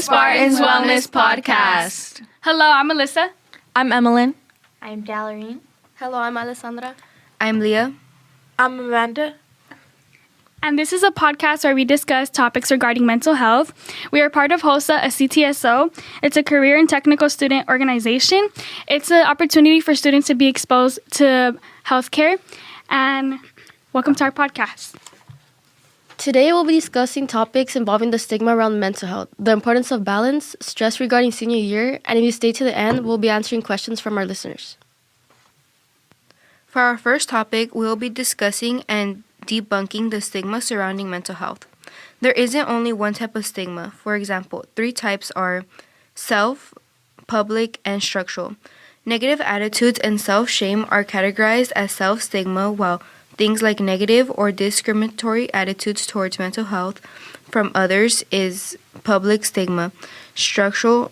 the Spartans Wellness Podcast. Hello, I'm Melissa. I'm Emmeline. I'm Dallarine. Hello, I'm Alessandra. I'm Leah. I'm Amanda. And this is a podcast where we discuss topics regarding mental health. We are part of HOSA, a CTSO. It's a career and technical student organization. It's an opportunity for students to be exposed to healthcare. And welcome to our podcast. Today we'll be discussing topics involving the stigma around mental health, the importance of balance, stress regarding senior year, and if you stay to the end, we'll be answering questions from our listeners. For our first topic, we'll be discussing and debunking the stigma surrounding mental health. There isn't only one type of stigma. For example, 3 types are self, public, and structural. Negative attitudes and self-shame are categorized as self-stigma, while things like negative or discriminatory attitudes towards mental health from others is public stigma. Structural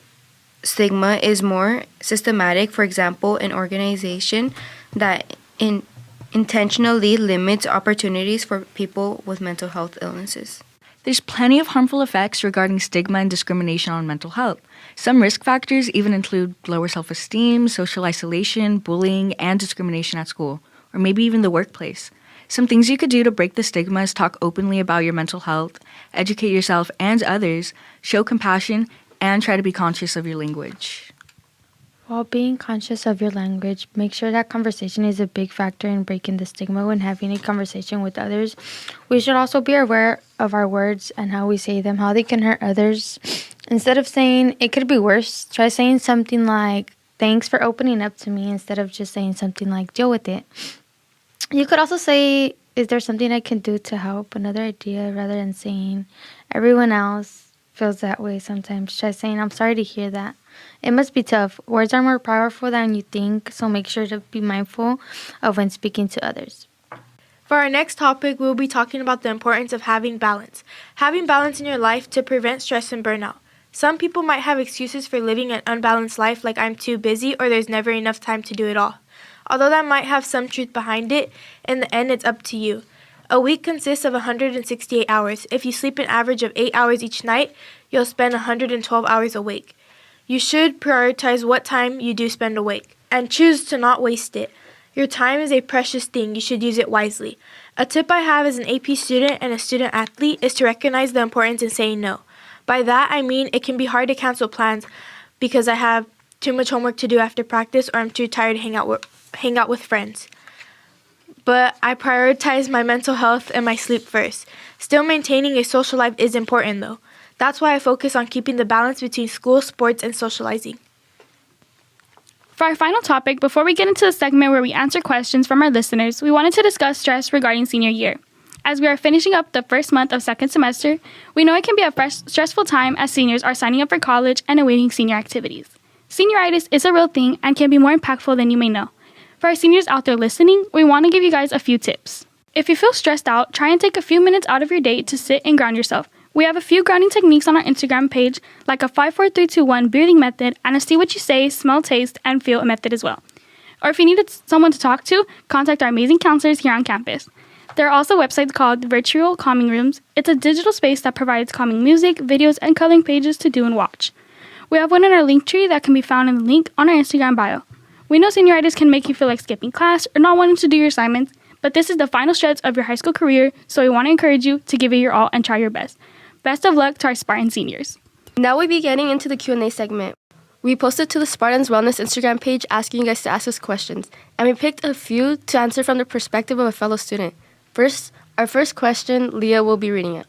stigma is more systematic. For example, an organization that intentionally limits opportunities for people with mental health illnesses. There's plenty of harmful effects regarding stigma and discrimination on mental health. Some risk factors even include lower self-esteem, social isolation, bullying, and discrimination at school, or maybe even the workplace. Some things you could do to break the stigma is talk openly about your mental health, educate yourself and others, show compassion, and try to be conscious of your language. While being conscious of your language, make sure that conversation is a big factor in breaking the stigma when having a conversation with others. We should also be aware of our words and how we say them, how they can hurt others. Instead of saying, "It could be worse," try saying something like, "Thanks for opening up to me," instead of just saying something like, "Deal with it." You could also say, "Is there something I can do to help?" Another idea, rather than saying, "Everyone else feels that way sometimes." Try saying, "I'm sorry to hear that. It must be tough." Words are more powerful than you think, so make sure to be mindful of when speaking to others. For our next topic, we'll be talking about the importance of having balance. Having balance in your life to prevent stress and burnout. Some people might have excuses for living an unbalanced life, like "I'm too busy" or "there's never enough time to do it all." Although that might have some truth behind it, in the end it's up to you. A week consists of 168 hours. If you sleep an average of 8 hours each night, you'll spend 112 hours awake. You should prioritize what time you do spend awake and choose to not waste it. Your time is a precious thing. You should use it wisely. A tip I have as an AP student and a student athlete is to recognize the importance in saying no. By that, I mean it can be hard to cancel plans because I have too much homework to do after practice or I'm too tired to hang out with friends. But I prioritize my mental health and my sleep first. Still maintaining a social life is important though. That's why I focus on keeping the balance between school, sports, and socializing. For our final topic, before we get into the segment where we answer questions from our listeners, we wanted to discuss stress regarding senior year. As we are finishing up the first month of second semester, we know it can be a stressful time as seniors are signing up for college and awaiting senior activities. Senioritis is a real thing and can be more impactful than you may know. For our seniors out there listening, we want to give you guys a few tips. If you feel stressed out, try and take a few minutes out of your day to sit and ground yourself. We have a few grounding techniques on our Instagram page, like a 5-4-3-2-1 breathing method and a see what you say, smell, taste, and feel method as well. Or if you needed someone to talk to, contact our amazing counselors here on campus. There are also websites called Virtual Calming Rooms. It's a digital space that provides calming music, videos, and coloring pages to do and watch. We have one in our link tree that can be found in the link on our Instagram bio. We know senioritis can make you feel like skipping class or not wanting to do your assignments, but this is the final stretch of your high school career, so we want to encourage you to give it your all and try your best. Best of luck to our Spartan seniors. Now we'll be getting into the Q&A segment. We posted to the Spartans Wellness Instagram page asking you guys to ask us questions, and we picked a few to answer from the perspective of a fellow student. Our first question, Leah will be reading it.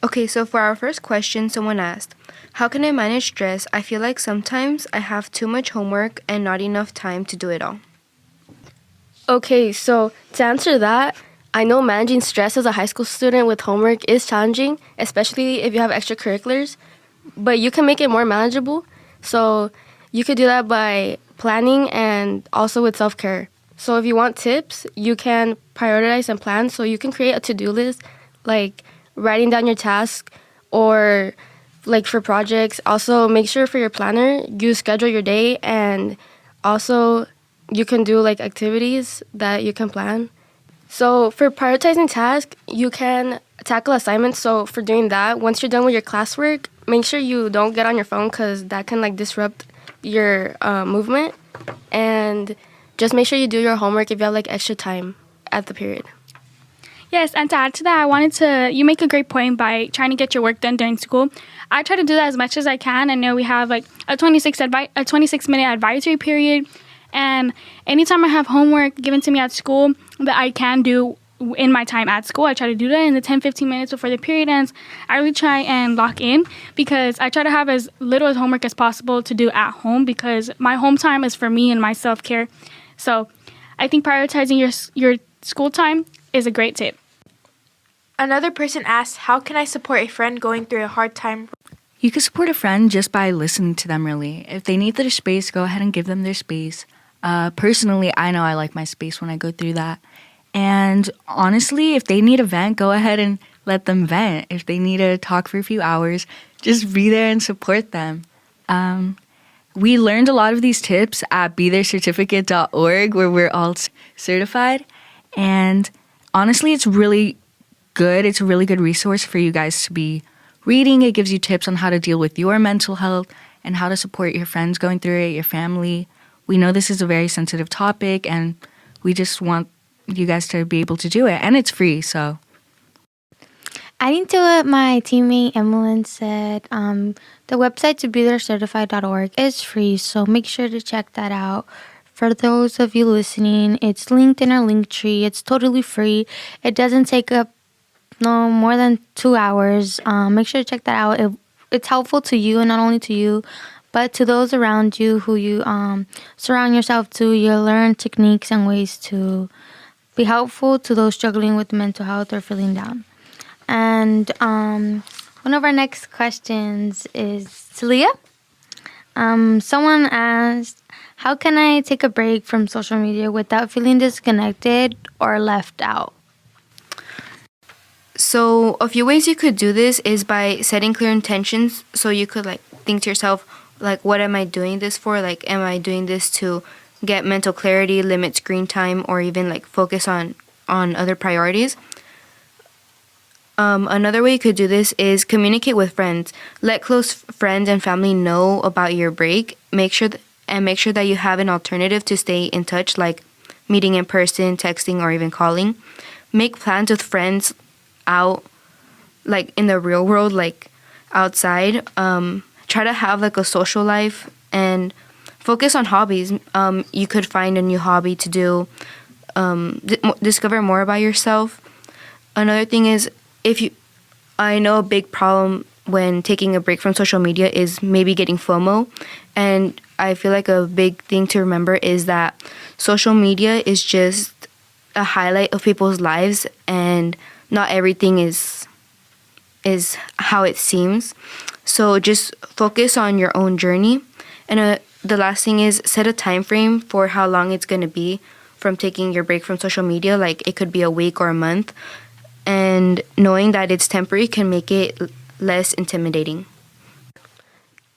Okay, so for our first question, someone asked, "How can I manage stress? I feel like sometimes I have too much homework and not enough time to do it all." Okay, so to answer that, I know managing stress as a high school student with homework is challenging, especially if you have extracurriculars, but you can make it more manageable. So you could do that by planning and also with self-care. So if you want tips, you can prioritize and plan. So you can create a to-do list, like writing down your task or like for projects. Also, make sure for your planner, you schedule your day, and also you can do like activities that you can plan. So for prioritizing tasks, you can tackle assignments. So for doing that, once you're done with your classwork, make sure you don't get on your phone because that can like disrupt your movement. And just make sure you do your homework if you have like extra time at the period. Yes, and to add to that, you make a great point by trying to get your work done during school. I try to do that as much as I can. I know we have like a 26-minute advisory period, and anytime I have homework given to me at school that I can do in my time at school, I try to do that in the 10-15 minutes before the period ends. I really try and lock in because I try to have as little as homework as possible to do at home because my home time is for me and my self-care. So I think prioritizing your school time is a great tip. Another person asked, how can I support a friend going through a hard time? You can support a friend just by listening to them, really. If they need their space, go ahead and give them their space. Personally, I know I like my space when I go through that. And honestly, if they need a vent, go ahead and let them vent. If they need to talk for a few hours, just be there and support them. We learned a lot of these tips at BeThereCertificate.org, where we're all certified. And honestly, it's really good. It's a really good resource for you guys to be reading. It gives you tips on how to deal with your mental health and how to support your friends going through it, your family. We know this is a very sensitive topic, and we just want you guys to be able to do it. And it's free, so. Adding to what my teammate Emmeline said, the website to BeThereCertified.org is free, so make sure to check that out. For those of you listening, it's linked in our link tree. It's totally free. It doesn't take up no more than 2 hours. Make sure to check that out. It's helpful to you, and not only to you, but to those around you who you surround yourself to. You'll learn techniques and ways to be helpful to those struggling with mental health or feeling down. And one of our next questions is to Leah. Someone asked, how can I take a break from social media without feeling disconnected or left out? So a few ways you could do this is by setting clear intentions. So you could like think to yourself, like, what am I doing this for? Like, am I doing this to get mental clarity, limit screen time, or even like focus on other priorities? Another way you could do this is communicate with friends. Let close friends and family know about your break. Make sure that you have an alternative to stay in touch, like meeting in person, texting, or even calling. Make plans with friends out, like in the real world, like outside. Try to have like a social life and focus on hobbies. You could find a new hobby to do. Discover more about yourself. Another thing is, I know a big problem when taking a break from social media is maybe getting FOMO. And I feel like a big thing to remember is that social media is just a highlight of people's lives, and not everything is how it seems. So just focus on your own journey. And the last thing is set a time frame for how long it's going to be from taking your break from social media. Like it could be a week or a month. And knowing that it's temporary can make it less intimidating.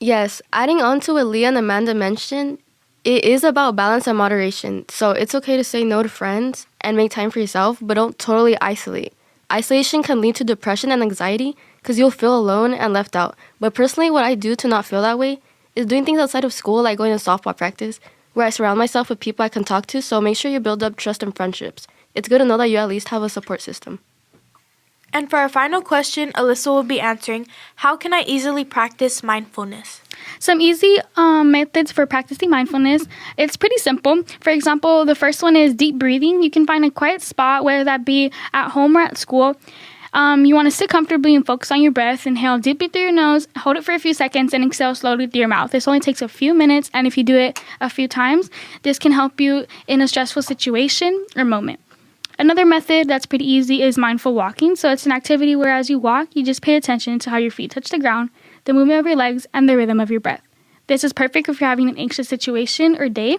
Yes, adding on to what Leah and Amanda mentioned, it is about balance and moderation. So it's okay to say no to friends and make time for yourself, but don't totally isolate. Isolation can lead to depression and anxiety because you'll feel alone and left out. But personally, what I do to not feel that way is doing things outside of school, like going to softball practice, where I surround myself with people I can talk to. So make sure you build up trust and friendships. It's good to know that you at least have a support system. And for our final question, Alyssa will be answering, how can I easily practice mindfulness? Some easy methods for practicing mindfulness. It's pretty simple. For example, the first one is deep breathing. You can find a quiet spot, whether that be at home or at school. You want to sit comfortably and focus on your breath. Inhale deeply through your nose, hold it for a few seconds, and exhale slowly through your mouth. This only takes a few minutes, and if you do it a few times, this can help you in a stressful situation or moment. Another method that's pretty easy is mindful walking. So it's an activity where as you walk, you just pay attention to how your feet touch the ground, the movement of your legs, and the rhythm of your breath. This is perfect if you're having an anxious situation or day.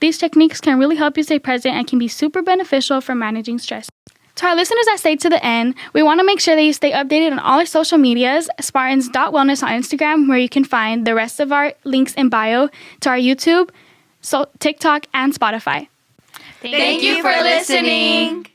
These techniques can really help you stay present and can be super beneficial for managing stress. To our listeners that stayed to the end, we want to make sure that you stay updated on all our social medias, Spartans.wellness on Instagram, where you can find the rest of our links in bio, to our YouTube, TikTok, and Spotify. Thank you for listening.